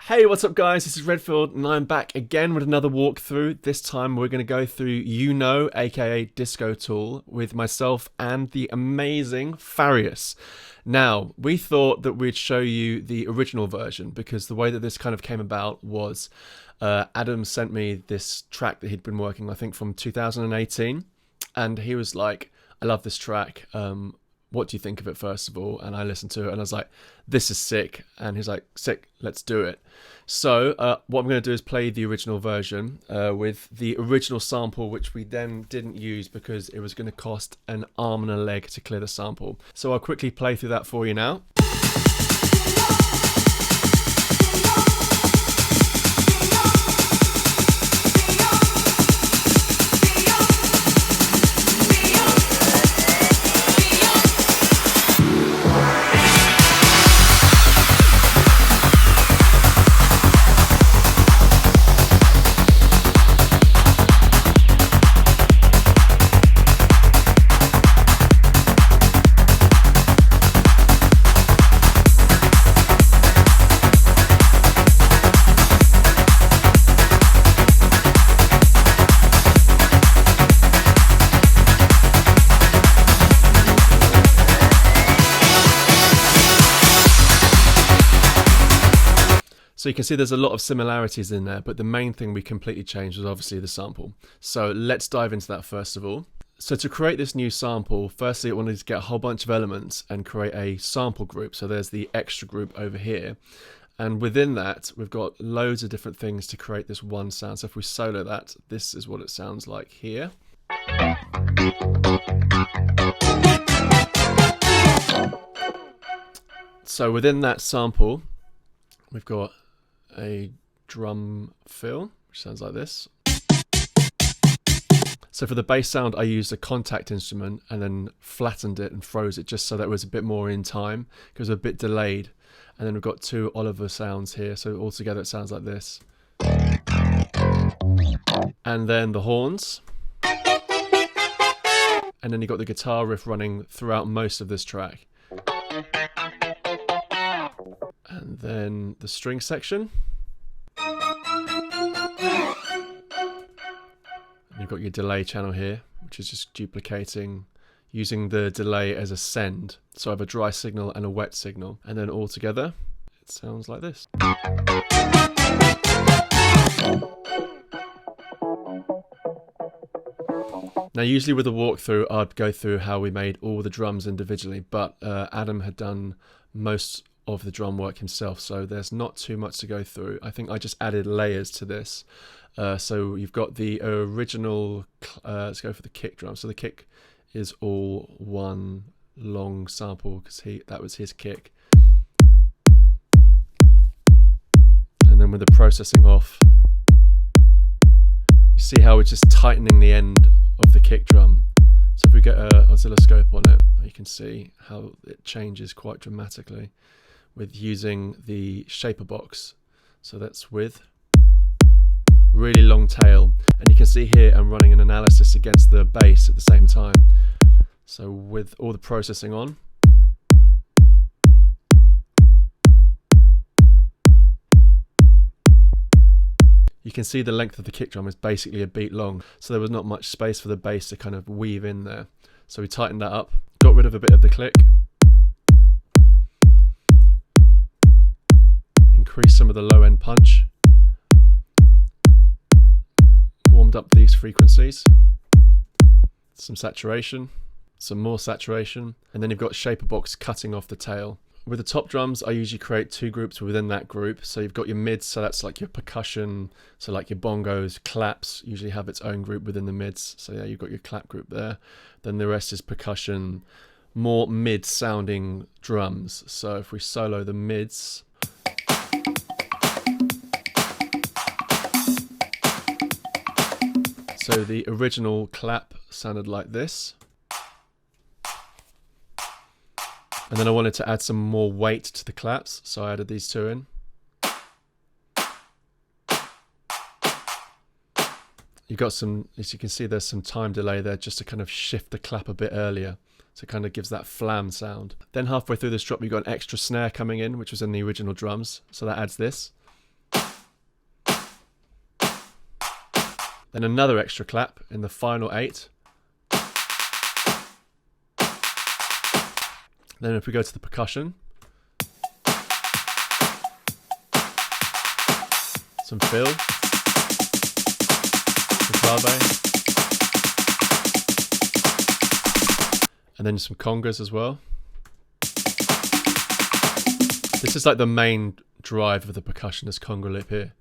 Hey, what's up guys? This is Redfield and I'm back again with another walkthrough. This time we're going to go through aka Disco Tool with myself and the amazing Farius. Now, we thought that we'd show you the original version because the way that this kind of came about was Adam sent me this track that he'd been working, I think from 2018, and he was like, I love this track. What do you think of it first of all? And I listened to it and I was like, this is sick. And he's like, sick, let's do it. So what I'm going to do is play the original version with the original sample, which we then didn't use because it was going to cost an arm and a leg to clear the sample. So I'll quickly play through that for you now. So you can see there's a lot of similarities in there, but the main thing we completely changed was obviously the sample. So let's dive into that first of all. So to create this new sample, firstly I wanted to get a whole bunch of elements and create a sample group. So there's the extra group over here. And within that, we've got loads of different things to create this one sound. So if we solo that, this is what it sounds like here. So within that sample, we've got a drum fill, which sounds like this. So for the bass sound, I used a contact instrument and then flattened it and froze it just so that it was a bit more in time, because it was a bit delayed. And then we've got two Oliver sounds here, so altogether it sounds like this. And then the horns. And then you've got the guitar riff running throughout most of this track. And then the string section. And you've got your delay channel here, which is just duplicating, using the delay as a send. So I have a dry signal and a wet signal. And then all together, it sounds like this. Now usually with a walkthrough, I'd go through how we made all the drums individually, but Adam had done most of the drum work himself, so there's not too much to go through. I think I just added layers to this. So you've got the original, let's go for the kick drum. So the kick is all one long sample because that was his kick. And then with the processing off, you see how it's just tightening the end of the kick drum. So if we get an oscilloscope on it, you can see how it changes quite dramatically with using the shaper box. So that's with really long tail. And you can see here I'm running an analysis against the bass at the same time. So with all the processing on, you can see the length of the kick drum is basically a beat long. So there was not much space for the bass to kind of weave in there. So we tightened that up, got rid of a bit of the click, increased some of the low end punch, warmed up these frequencies, some saturation, some more saturation, and then you've got shaper box cutting off the tail. With the top drums, I usually create two groups within that group. So you've got your mids, so that's like your percussion, so like your bongos, claps usually have its own group within the mids. So yeah, you've got your clap group there. Then the rest is percussion, more mid sounding drums. So if we solo the mids, so the original clap sounded like this. And then I wanted to add some more weight to the claps, so I added these two in. You've got some, as you can see, there's some time delay there just to kind of shift the clap a bit earlier. So it kind of gives that flam sound. Then halfway through this drop, you've got an extra snare coming in, which was in the original drums. So that adds this. Then another extra clap in the final 8. Then if we go to the percussion, some fill, some clave, and then some congas as well. This is like the main drive of the percussion, this conga lip here.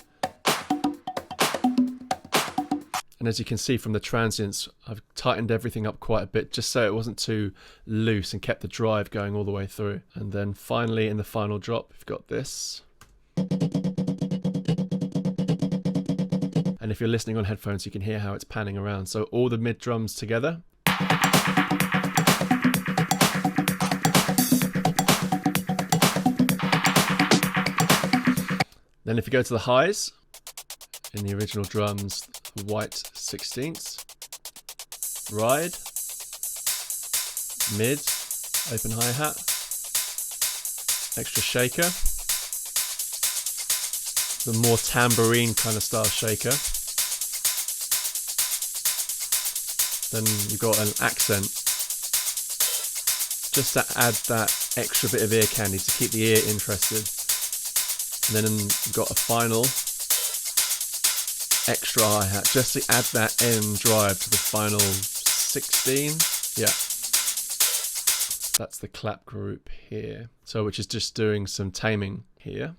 And as you can see from the transients, I've tightened everything up quite a bit just so it wasn't too loose and kept the drive going all the way through. And then finally in the final drop, we've got this. And if you're listening on headphones, you can hear how it's panning around. So all the mid drums together. Then if you go to the highs, in the original drums, white 16ths, ride, mid, open hi-hat, extra shaker, the more tambourine kind of style shaker. Then you've got an accent, just to add that extra bit of ear candy to keep the ear interested. And then you've got a final extra hi-hat just to add that end drive to the final 16. Yeah, that's the clap group here. So which is just doing some taming here,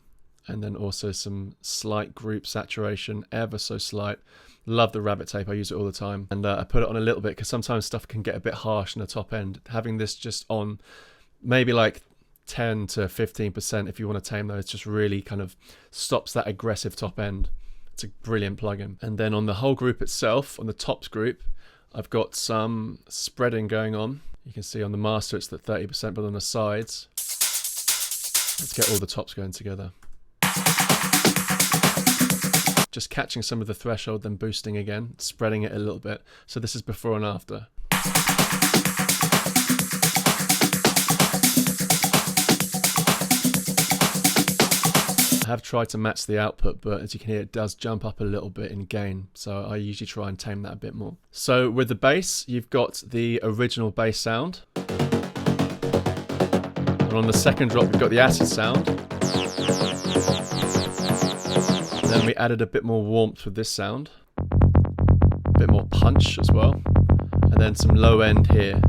and then also some slight group saturation, ever so slight. Love the rabbit tape, I use it all the time, and I put it on a little bit because sometimes stuff can get a bit harsh in the top end. Having this just on maybe like 10 to 15% if you want to tame those, just really kind of stops that aggressive top end. It's a brilliant plugin. And then on the whole group itself, on the tops group, I've got some spreading going on. You can see on the master it's at 30%, but on the sides, let's get all the tops going together. Just catching some of the threshold, then boosting again, spreading it a little bit. So this is before and after. I have tried to match the output, but as you can hear, it does jump up a little bit in gain. So I usually try and tame that a bit more. So with the bass, you've got the original bass sound. And on the second drop, we've got the acid sound. And then we added a bit more warmth with this sound. A bit more punch as well. And then some low end here.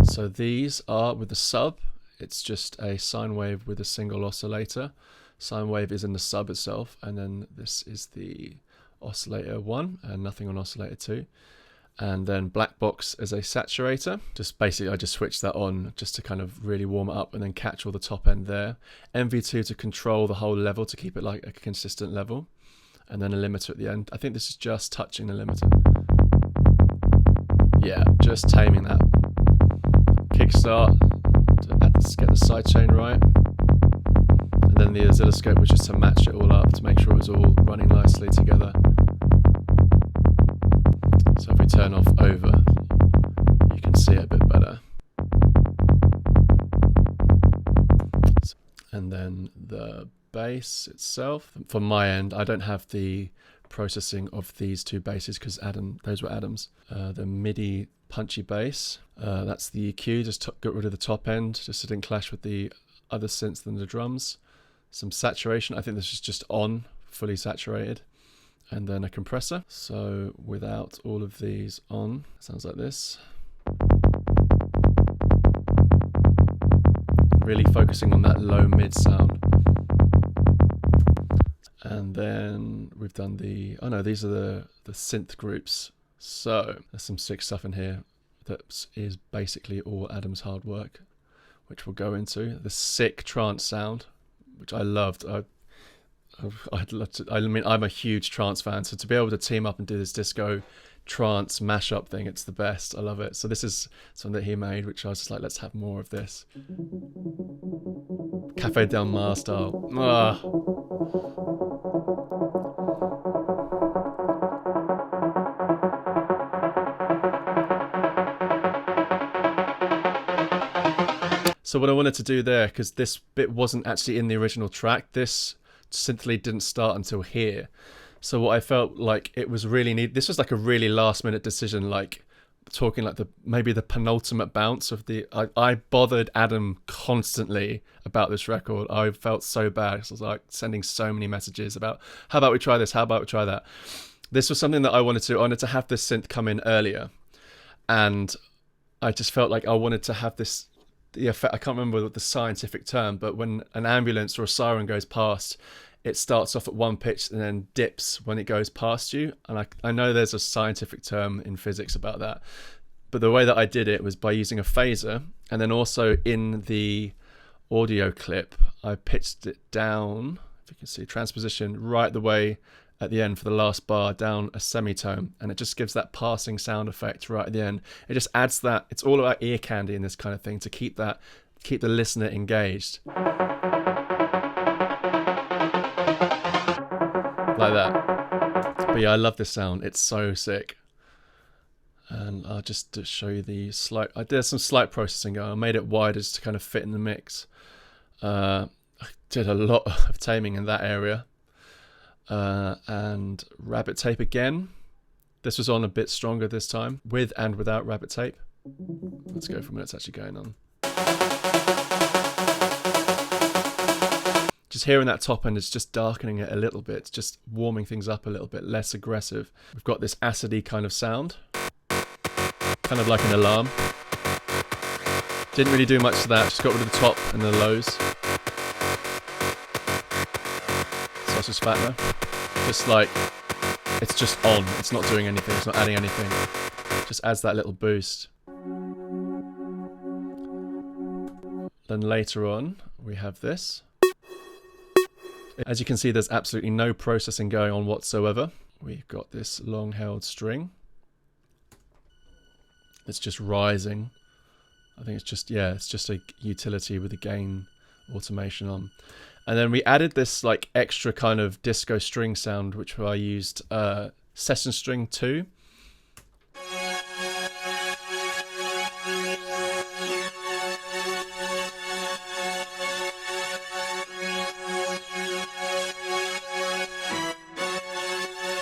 So these are with the sub, it's just a sine wave with a single oscillator. Sine wave is in the sub itself, and then this is the oscillator 1 and nothing on oscillator 2. And then black box as a saturator. Just basically I just switched that on just to kind of really warm it up and then catch all the top end there. MV2 to control the whole level, to keep it like a consistent level. And then a limiter at the end. I think this is just touching the limiter. Yeah, just taming that. Kickstart to get the sidechain right, and then the oscilloscope was just to match it all up to make sure it was all running nicely together. So if we turn off over, you can see it a bit better. And then the bass itself, from my end, I don't have the processing of these two basses because those were Adam's. The MIDI punchy bass, that's the EQ, just got rid of the top end just so it didn't clash with the other synths than the drums. Some saturation, I think this is just on, fully saturated, and then a compressor. So without all of these on, sounds like this. Really focusing on that low mid sound. And then we've done the, oh no, these are the synth groups. So there's some sick stuff in here that is basically all Adam's hard work, which we'll go into. The sick trance sound, which I loved. I'd love to, I mean, I'm a huge trance fan, so to be able to team up and do this disco trance mashup thing, it's the best. I love it. So this is something that he made, which I was just like, let's have more of this. Cafe Del Mar style. So what I wanted to do there, because this bit wasn't actually in the original track, this synth lead didn't start until here. So what I felt like it was really this was like a really last minute decision, like talking like maybe the penultimate bounce of I bothered Adam constantly about this record. I felt so bad. I was like sending so many messages about, how about we try this? How about we try that? This was something that I wanted to have this synth come in earlier. And I just felt like I wanted to have this, the effect, I can't remember the scientific term, but when an ambulance or a siren goes past, it starts off at one pitch and then dips when it goes past you. And I know there's a scientific term in physics about that. But the way that I did it was by using a phaser. And then also in the audio clip, I pitched it down, if you can see, transposition right the way at the end for the last bar down a semitone. And it just gives that passing sound effect right at the end. It just adds that. It's all about ear candy in this kind of thing to keep the listener engaged. Like that. But yeah, I love this sound. It's so sick. And I'll just show you the slight, I did some slight processing going. I made it wider just to kind of fit in the mix. I did a lot of taming in that area. And rabbit tape again. This was on a bit stronger this time, with and without rabbit tape. Let's go from when it's actually going on. Just hearing that top end is just darkening it a little bit, just warming things up a little bit, less aggressive. We've got this acidy kind of sound, kind of like an alarm. Didn't really do much to that, just got rid of the top and the lows. Sausage spatter. Just like, it's just on, it's not doing anything, it's not adding anything. Just adds that little boost. Then later on, we have this. As you can see, there's absolutely no processing going on whatsoever. We've got this long-held string. It's just rising. I think it's just a utility with the gain automation on. And then we added this like extra kind of disco string sound, which I used session string 2.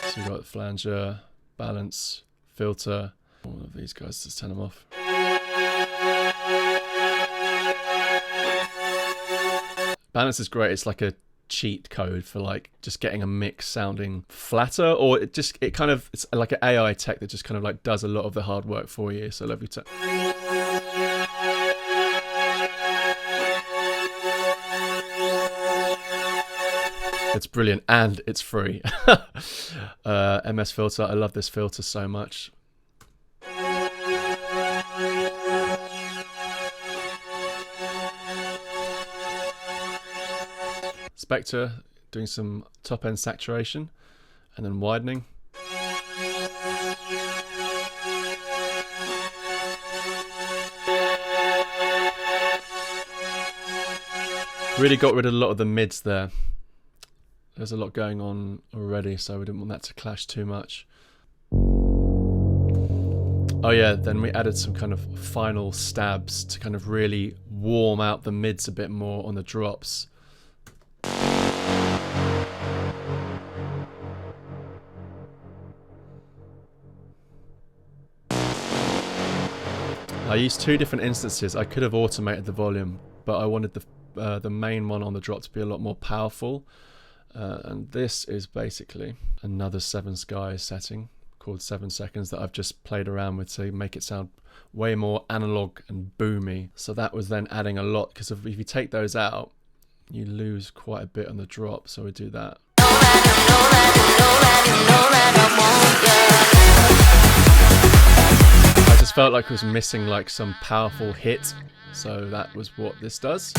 So we've got flanger, balance, filter. All of these guys, just turn them off. Balance is great. It's like a cheat code for like just getting a mix sounding flatter, or it's like an AI tech that just kind of like does a lot of the hard work for you. So lovely to. It's brilliant and it's free. MS filter. I love this filter so much. Spectre, doing some top end saturation and then widening. Really got rid of a lot of the mids there. There's a lot going on already, so we didn't want that to clash too much. Oh yeah, then we added some kind of final stabs to kind of really warm out the mids a bit more on the drops. I used 2 different instances. I could have automated the volume, but I wanted the main one on the drop to be a lot more powerful. And this is basically another 7 Skies setting called 7 Seconds that I've just played around with to make it sound way more analog and boomy. So that was then adding a lot, because if you take those out, you lose quite a bit on the drop. So we do that. I just felt like I was missing like some powerful hit. So that was what this does.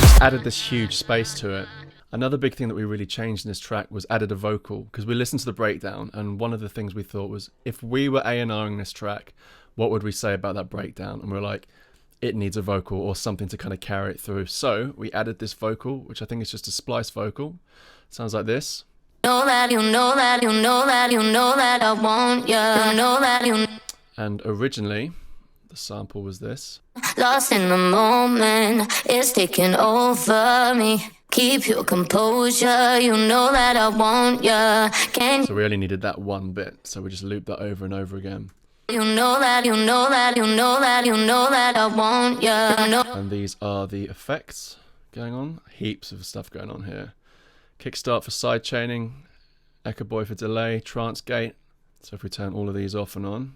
Just added this huge space to it. Another big thing that we really changed in this track was added a vocal, because we listened to the breakdown, and one of the things we thought was, if we were A&Ring this track, what would we say about that breakdown? And we were like, it needs a vocal or something to kind of carry it through. So we added this vocal, which I think is just a splice vocal. It sounds like this. Know that you know that you know that you know that I want ya. You know that you And originally, the sample was this. lost in the moment, it's taking over me. Keep your composure, you know that I want ya. Can So we only needed that one bit, so we just looped that over and over again. you know that you know that you know that you know that I want ya. You know And these are the effects going on. Heaps of stuff going on here. Kickstart for side chaining, Echo Boy for delay, trance gate. So if we turn all of these off and on,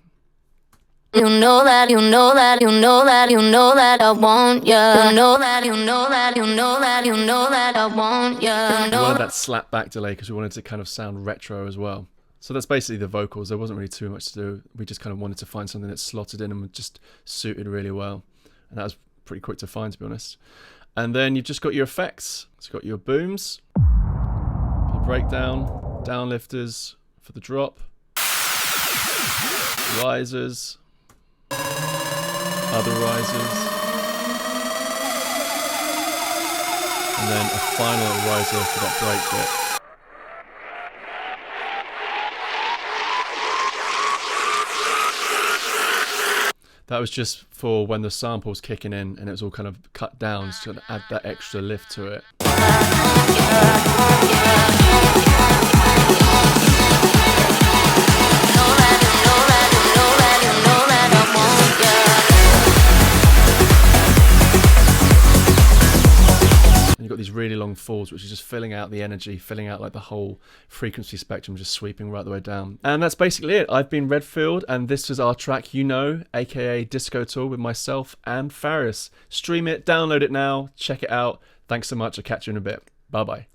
you know that you know that you know that you know that I want ya. You know that you know that you know that you know that I want ya. You we know wanted that slap back delay because we wanted to kind of sound retro as well. So that's basically the vocals. There wasn't really too much to do. We just kind of wanted to find something that slotted in and just suited really well. And that was pretty quick to find, to be honest. And then you've just got your effects. It's got your booms for the breakdown, downlifters for the drop, risers, other risers, and then a final riser for that break bit. That was just for when the sample was kicking in and it was all kind of cut down to add that extra lift to it. And you've got these really long falls, which is just filling out the energy, filling out like the whole frequency spectrum, just sweeping right the way down. And that's basically it. I've been Redfield, and this is our track, You Know, aka Disco Tour, with myself and Farius. Stream it, download it now, check it out. Thanks so much. I'll catch you in a bit. Bye bye.